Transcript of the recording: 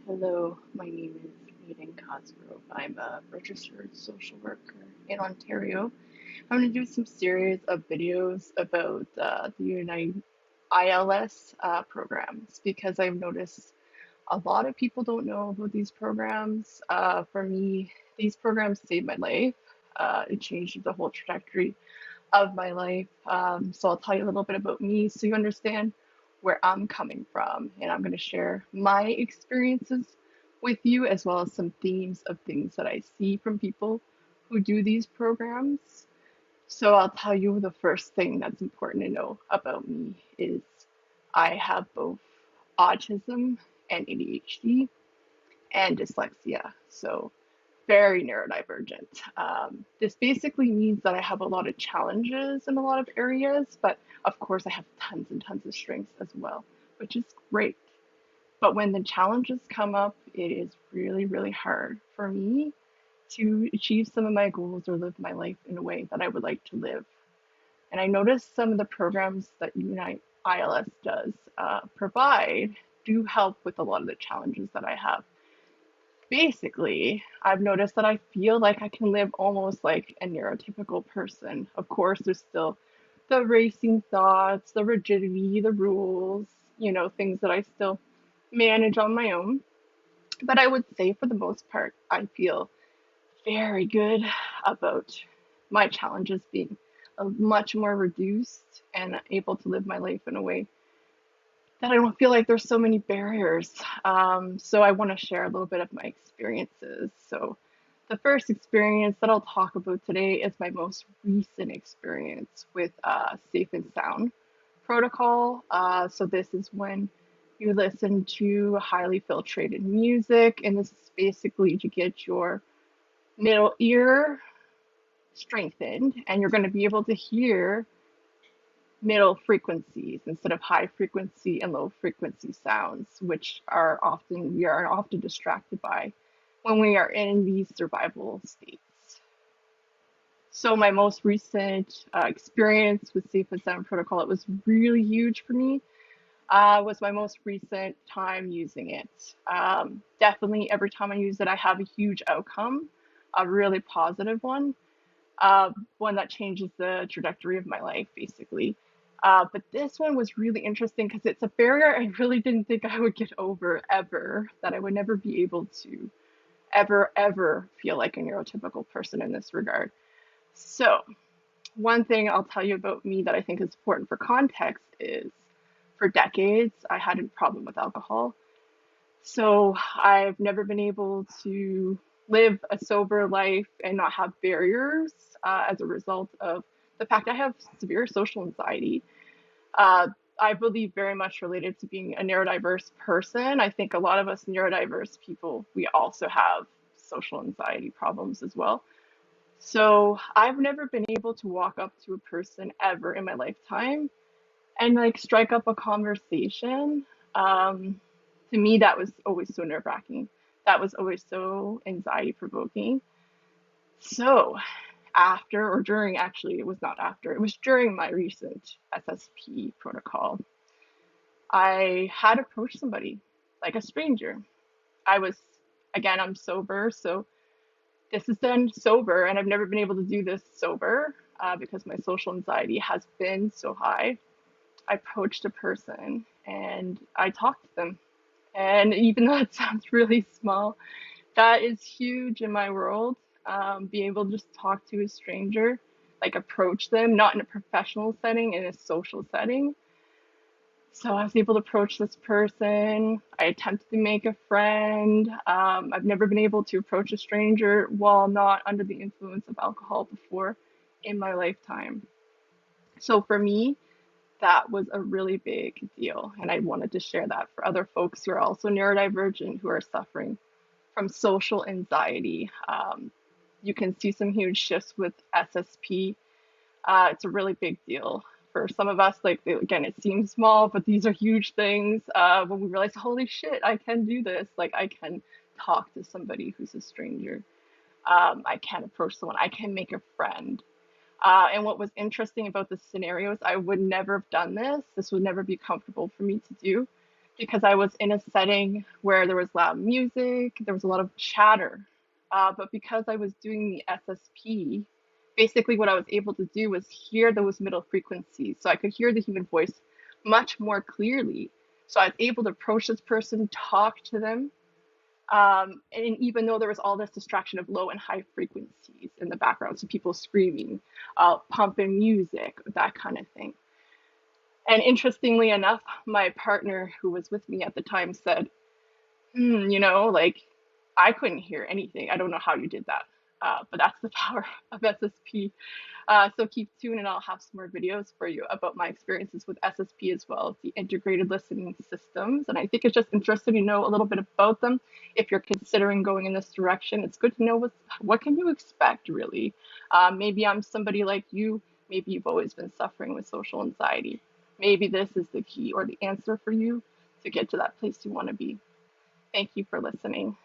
Hello, my name is Aden Cosgrove. I'm a registered social worker in Ontario. I'm going to do some series of videos about the Unyte-iLs's programs because I've noticed a lot of people don't know about these programs. For me, these programs saved my life. It changed the whole trajectory of my life. So I'll tell you a little bit about me so you understand where I'm coming from. And I'm going to share my experiences with you as well as some themes of things that I see from people who do these programs. So I'll tell you the first thing that's important to know about me is I have both autism and ADHD and dyslexia. So very neurodivergent. This basically means that I have a lot of challenges in a lot of areas, but of course, I have tons and tons of strengths as well, which is great. But when the challenges come up, it is really, really hard for me to achieve some of my goals or live my life in a way that I would like to live. And I noticed some of the programs that Unyte-iLs does provide do help with a lot of the challenges that I have. Basically, I've noticed that I feel like I can live almost like a neurotypical person. Of course, there's still the racing thoughts, the rigidity, the rules, things that I still manage on my own. But I would say for the most part, I feel very good about my challenges being much more reduced and able to live my life in a way that I don't feel like there's so many barriers. So I want to share a little bit of my experiences. So the first experience that I'll talk about today is my most recent experience with Safe and Sound protocol. So this is when you listen to highly filtrated music, and this is basically to get your middle ear strengthened, and you're going to be able to hear middle frequencies instead of high frequency and low frequency sounds, which we are often distracted by when we are in these survival states. So my most recent experience with Safe and Sound Protocol, it was really huge for me. Was my most recent time using it. Definitely every time I use it, I have a huge outcome, a really positive one that changes the trajectory of my life, basically. But this one was really interesting because it's a barrier I really didn't think I would get over ever, that I would never be able to ever feel like a neurotypical person in this regard. So, one thing I'll tell you about me that I think is important for context is for decades, I had a problem with alcohol. So, I've never been able to live a sober life and not have barriers as a result of the fact I have severe social anxiety. Uh, I believe very much related to being a neurodiverse person. I think a lot of us neurodiverse people, we also have social anxiety problems as well. So I've never been able to walk up to a person ever in my lifetime and like strike up a conversation. Um, to me, that was always so nerve-wracking. That was always so anxiety provoking. So after or during, actually, it was not after, it was during my recent SSP protocol, I had approached somebody, like a stranger. I was, again, I'm sober, so this is done sober, and I've never been able to do this sober because my social anxiety has been so high. I approached a person and I talked to them. And even though it sounds really small, that is huge in my world. Being able to just talk to a stranger, like approach them, not in a professional setting, in a social setting. So I was able to approach this person. I attempted to make a friend. I've never been able to approach a stranger while not under the influence of alcohol before in my lifetime. So for me, that was a really big deal. And I wanted to share that for other folks who are also neurodivergent, who are suffering from social anxiety. You can see some huge shifts with SSP. It's a really big deal for some of us. Like, again, it seems small, but these are huge things. When we realize, holy shit, I can do this. Like, I can talk to somebody who's a stranger. I can approach someone. I can make a friend. And what was interesting about this scenario is I would never have done this. This would never be comfortable for me to do because I was in a setting where there was loud music, there was a lot of chatter. But because I was doing the SSP, basically what I was able to do was hear those middle frequencies. So I could hear the human voice much more clearly. So I was able to approach this person, talk to them. And even though there was all this distraction of low and high frequencies in the background, so people screaming, pumping music, that kind of thing. And interestingly enough, my partner who was with me at the time said, like I couldn't hear anything. I don't know how you did that. But that's the power of SSP. So keep tuned and I'll have some more videos for you about my experiences with SSP as well as the integrated listening systems. And I think it's just interesting to know a little bit about them. If you're considering going in this direction, it's good to know what can you expect really. Maybe I'm somebody like you. Maybe you've always been suffering with social anxiety. Maybe this is the key or the answer for you to get to that place you want to be. Thank you for listening.